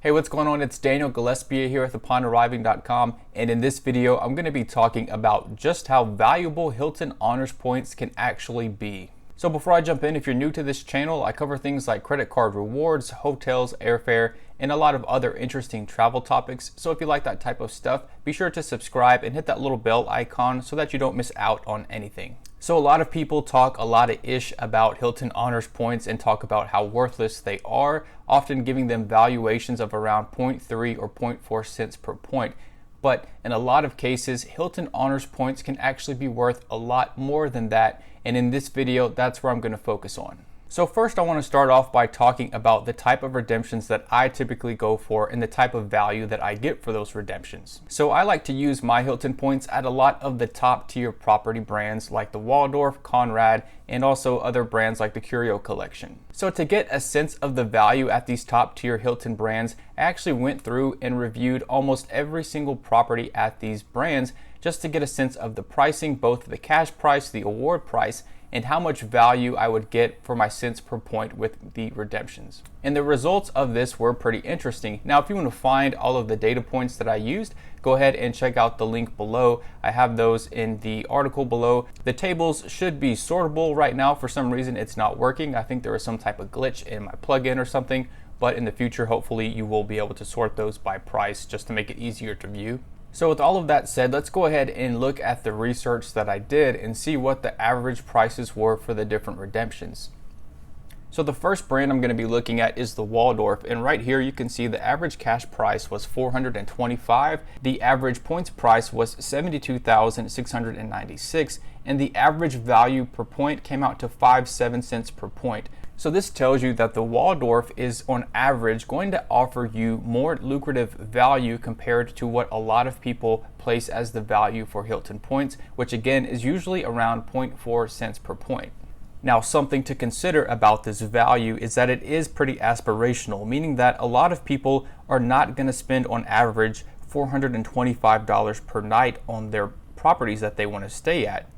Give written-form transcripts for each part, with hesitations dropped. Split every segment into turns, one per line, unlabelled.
Hey, what's going on? It's Daniel Gillespie here with UponArriving.com, and in this video I'm going to be talking about just how valuable Hilton Honors points can actually be. So before I jump in, if you're new to this channel, I cover things like credit card rewards, hotels, airfare, and a lot of other interesting travel topics. So if you like that type of stuff, be sure to subscribe and hit that little bell icon so that you don't miss out on anything. So a lot of people talk a lot of ish about Hilton Honors points and talk about how worthless they are, often giving them valuations of around 0.3 or 0.4 cents per point. But in a lot of cases, Hilton Honors points can actually be worth a lot more than that. And in this video, that's where I'm going to focus on. So first, I want to start off by talking about the type of redemptions that I typically go for and the type of value that I get for those redemptions. So I like to use my Hilton points at a lot of the top tier property brands like the Waldorf, Conrad, and also other brands like the Curio Collection. So to get a sense of the value at these top tier Hilton brands, I actually went through and reviewed almost every single property at these brands just to get a sense of the pricing, both the cash price, the award price, and how much value I would get for my cents per point with the redemptions. And the results of this were pretty interesting. Now, if you want to find all of the data points that I used, go ahead and check out the link below. I have those in the article below. The tables should be sortable right now. For some reason, it's not working. I think there was some type of glitch in my plugin or something, but in the future, hopefully you will be able to sort those by price just to make it easier to view. So with all of that said, let's go ahead and look at the research that I did and see what the average prices were for the different redemptions. So the first brand I'm going to be looking at is the Waldorf, and right here you can see the average cash price was $425, the average points price was $72,696, and the average value per point came out to 5.7 cents per point. So this tells you that the Waldorf is on average going to offer you more lucrative value compared to what a lot of people place as the value for Hilton points, which again is usually around 0.4 cents per point. Now, something to consider about this value is that it is pretty aspirational, meaning that a lot of people are not going to spend on average $425 per night on their properties that they want to stay at.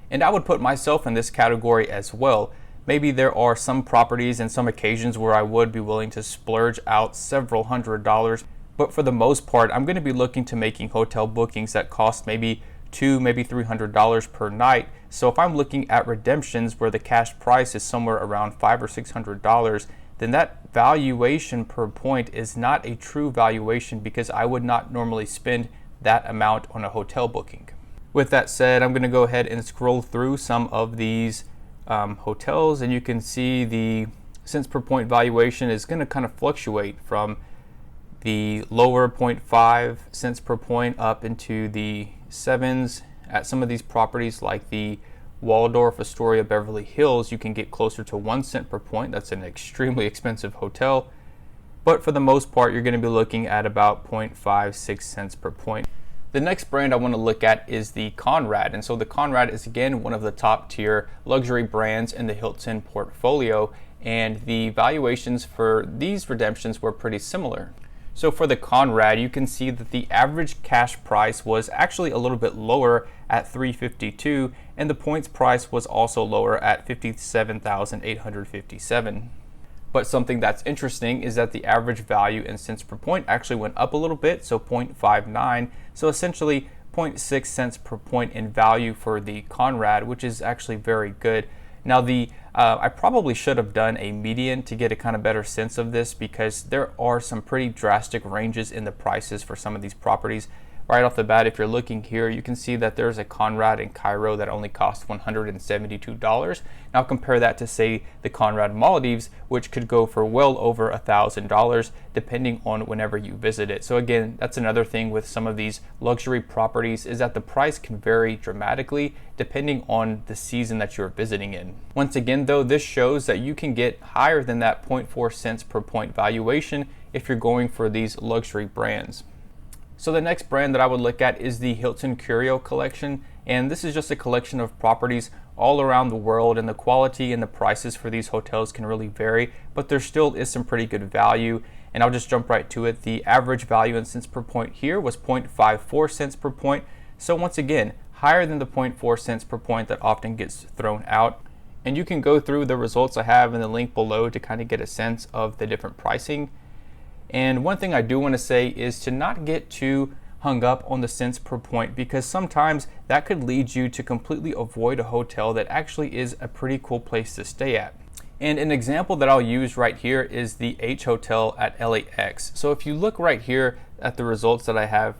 And I would put myself in this category as well. Maybe there are some properties and some occasions where I would be willing to splurge out several $100s, but for the most part, I'm going to be looking to making hotel bookings that cost maybe $200, maybe $300 per night. So if I'm looking at redemptions where the cash price is somewhere around $500 or $600, then that valuation per point is not a true valuation because I would not normally spend that amount on a hotel booking. With that said, I'm going to go ahead and scroll through some of these hotels, and you can see the cents per point valuation is going to kind of fluctuate from the lower 0.5 cents per point up into the sevens. At some of these properties like the Waldorf Astoria Beverly Hills, you can get closer to 1 cent per point. That's an extremely expensive hotel, but for the most part you're going to be looking at about 0.56 cents per point. The next brand I want to look at is the Conrad, and so the Conrad is again one of the top tier luxury brands in the Hilton portfolio, and the valuations for these redemptions were pretty similar. So for the Conrad, you can see that the average cash price was actually a little bit lower at $352, and the points price was also lower at $57,857. But something that's interesting is that the average value in cents per point actually went up a little bit, so 0.59. So essentially 0.6 cents per point in value for the Conrad, which is actually very good. Now I probably should have done a median to get a kind of better sense of this because there are some pretty drastic ranges in the prices for some of these properties. Right off the bat, if you're looking here, you can see that there's a Conrad in Cairo that only costs $172. Now compare that to, say, the Conrad Maldives, which could go for well over $1,000 depending on whenever you visit it. So again, that's another thing with some of these luxury properties is that the price can vary dramatically depending on the season that you're visiting in. Once again, though, this shows that you can get higher than that 0.4 cents per point valuation if you're going for these luxury brands. So the next brand that I would look at is the Hilton Curio Collection, and this is just a collection of properties all around the world, and the quality and the prices for these hotels can really vary, but there still is some pretty good value, and I'll just jump right to it. The average value in cents per point here was 0.54 cents per point, so once again, higher than the 0.4 cents per point that often gets thrown out. And you can go through the results I have in the link below to kind of get a sense of the different pricing. And one thing I do want to say is to not get too hung up on the cents per point, because sometimes that could lead you to completely avoid a hotel that actually is a pretty cool place to stay at. And an example that I'll use right here is the H Hotel at LAX. So if you look right here at the results that I have,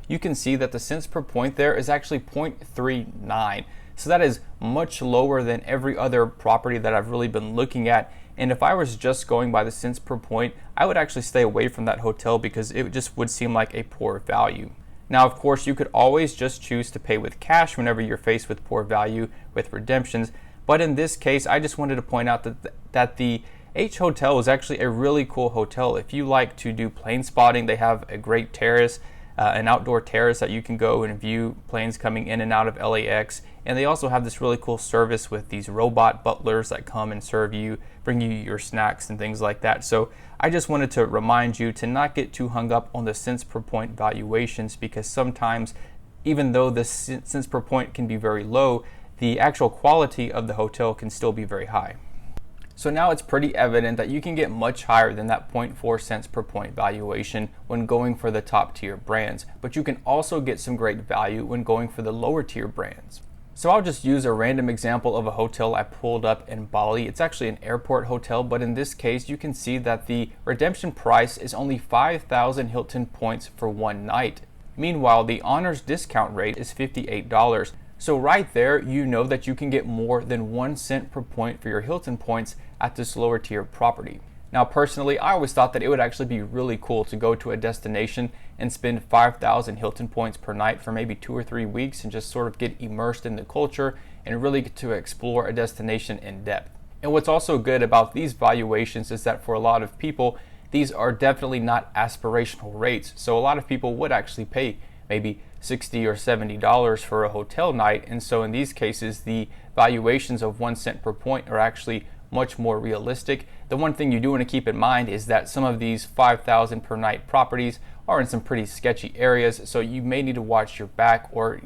you can see that the cents per point there is actually 0.39. So that is much lower than every other property that I've really been looking at. And if I was just going by the cents per point, I would actually stay away from that hotel because it just would seem like a poor value. Now, of course, you could always just choose to pay with cash whenever you're faced with poor value with redemptions. But in this case, I just wanted to point out that the H Hotel is actually a really cool hotel. If you like to do plane spotting, they have a great terrace, an outdoor terrace that you can go and view planes coming in and out of LAX. And they also have this really cool service with these robot butlers that come and serve you, bring you your snacks and things like that. So I just wanted to remind you to not get too hung up on the cents per point valuations, because sometimes, even though the cents per point can be very low, the actual quality of the hotel can still be very high. So now it's pretty evident that you can get much higher than that 0.4 cents per point valuation when going for the top tier brands, but you can also get some great value when going for the lower tier brands. So I'll just use a random example of a hotel I pulled up in Bali. It's actually an airport hotel, but in this case you can see that the redemption price is only 5,000 Hilton points for one night. Meanwhile, the Honors discount rate is $58. So right there, you know that you can get more than 1 cent per point for your Hilton points at this lower tier property. Now, personally, I always thought that it would actually be really cool to go to a destination and spend 5,000 Hilton points per night for maybe 2 or 3 weeks and just sort of get immersed in the culture and really get to explore a destination in depth. And what's also good about these valuations is that for a lot of people, these are definitely not aspirational rates. So a lot of people would actually pay maybe $60 or $70 for a hotel night. And so in these cases, the valuations of 1 cent per point are actually much more realistic. The one thing you do want to keep in mind is that some of these 5,000 per night properties are in some pretty sketchy areas, so you may need to watch your back, or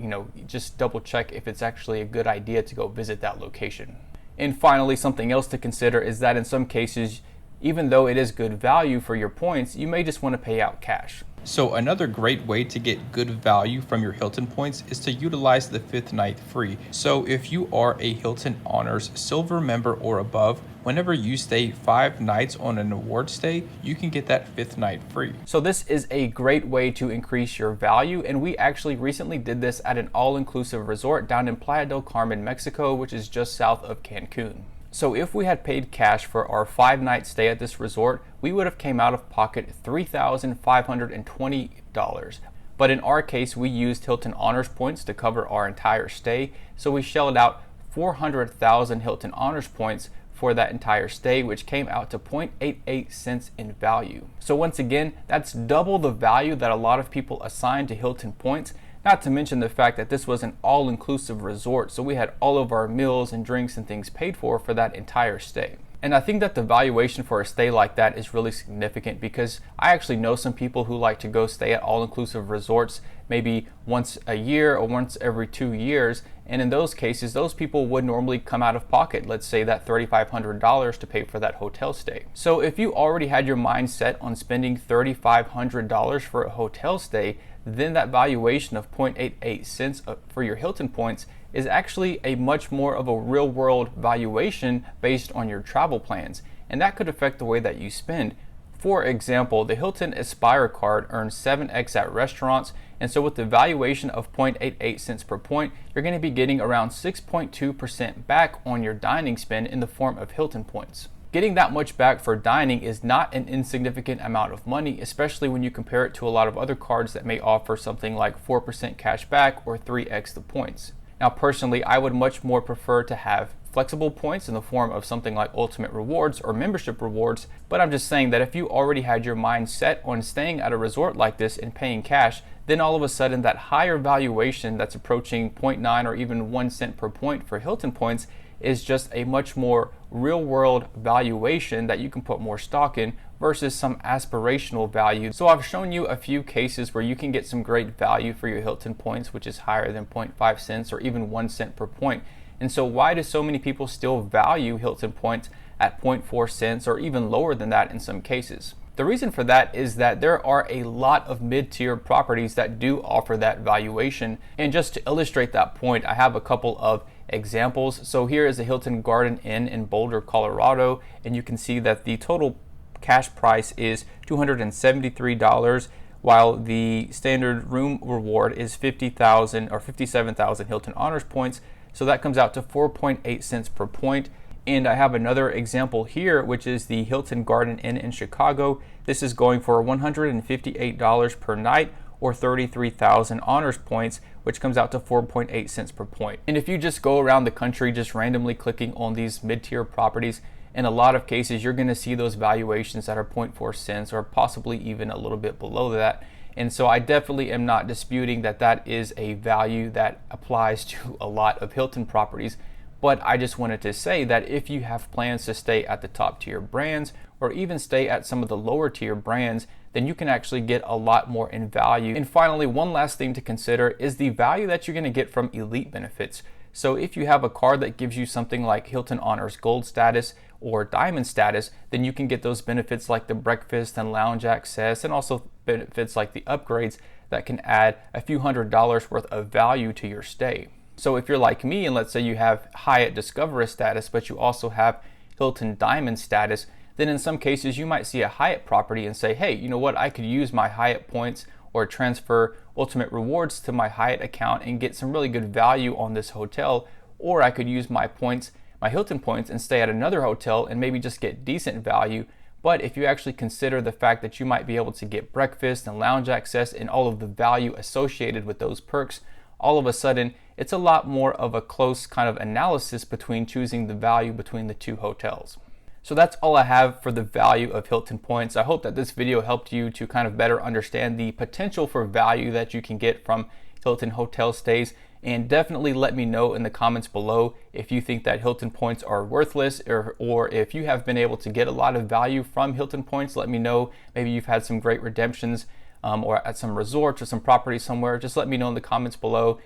just double check if it's actually a good idea to go visit that location. And finally, something else to consider is that in some cases, even though it is good value for your points, you may just want to pay out cash. So another great way to get good value from your Hilton points is to utilize the 5th night free. So if you are a Hilton Honors Silver member or above, whenever you stay 5 nights on an award stay, you can get that 5th night free. So this is a great way to increase your value, and we actually recently did this at an all-inclusive resort down in Playa del Carmen, Mexico, which is just south of Cancun. So if we had paid cash for our 5-night stay at this resort, we would have came out of pocket $3,520. But in our case, we used Hilton Honors points to cover our entire stay. So we shelled out 400,000 Hilton Honors points for that entire stay, which came out to 0.88 cents in value. So once again, that's double the value that a lot of people assign to Hilton points. Not to mention the fact that this was an all-inclusive resort, so we had all of our meals and drinks and things paid for that entire stay. And I think that the valuation for a stay like that is really significant, because I actually know some people who like to go stay at all-inclusive resorts maybe once a year or once every 2 years. And in those cases, those people would normally come out of pocket, let's say that $3,500 to pay for that hotel stay. So if you already had your mind set on spending $3,500 for a hotel stay, then that valuation of 0.88 cents for your Hilton points is actually a much more of a real world valuation based on your travel plans. And that could affect the way that you spend. For example, the Hilton Aspire card earns 7x at restaurants, and so with the valuation of 0.88 cents per point, you're going to be getting around 6.2% back on your dining spend in the form of Hilton points. Getting that much back for dining is not an insignificant amount of money, especially when you compare it to a lot of other cards that may offer something like 4% cash back or 3x the points. Now personally, I would much more prefer to have flexible points in the form of something like Ultimate Rewards or membership rewards, but I'm just saying that if you already had your mind set on staying at a resort like this and paying cash, then all of a sudden that higher valuation that's approaching 0.9 or even 1 cent per point for Hilton points is just a much more real world valuation that you can put more stock in versus some aspirational value. So I've shown you a few cases where you can get some great value for your Hilton points, which is higher than 0.5 cents or even 1 cent per point. And so why do so many people still value Hilton points at 0.4 cents or even lower than that in some cases? The reason for that is that there are a lot of mid-tier properties that do offer that valuation. And just to illustrate that point, I have a couple of examples. So here is the Hilton Garden Inn in Boulder, Colorado, and you can see that the total cash price is $273, while the standard room reward is 50,000 or 57,000 Hilton Honors points. So that comes out to 4.8 cents per point. And I have another example here, which is the Hilton Garden Inn in Chicago. This is going for $158 per night, or 33,000 honors points, which comes out to 4.8 cents per point. And if you just go around the country just randomly clicking on these mid-tier properties, in a lot of cases you're going to see those valuations that are 0.4 cents or possibly even a little bit below that. And so I definitely am not disputing that that is a value that applies to a lot of Hilton properties. But I just wanted to say that if you have plans to stay at the top tier brands or even stay at some of the lower tier brands, then you can actually get a lot more in value. And finally, one last thing to consider is the value that you're going to get from elite benefits. So if you have a card that gives you something like Hilton Honors Gold status or Diamond status, then you can get those benefits like the breakfast and lounge access, and also benefits like the upgrades that can add a few $100s worth of value to your stay. So if you're like me and let's say you have Hyatt Discovery status, but you also have Hilton Diamond status, then in some cases you might see a Hyatt property and say, hey, you know what, I could use my Hyatt points or transfer Ultimate Rewards to my Hyatt account and get some really good value on this hotel. Or I could use my points, my Hilton points, and stay at another hotel and maybe just get decent value. But if you actually consider the fact that you might be able to get breakfast and lounge access and all of the value associated with those perks, all of a sudden it's a lot more of a close kind of analysis between choosing the value between the two hotels. So that's all I have for the value of Hilton points. I hope that this video helped you to kind of better understand the potential for value that you can get from Hilton hotel stays. And definitely let me know in the comments below if you think that Hilton points are worthless, or if you have been able to get a lot of value from Hilton points. Let me know. Maybe you've had some great redemptions or at some resorts or some property somewhere. Just let me know in the comments below.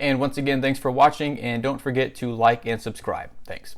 And once again, thanks for watching, and don't forget to like and subscribe. Thanks.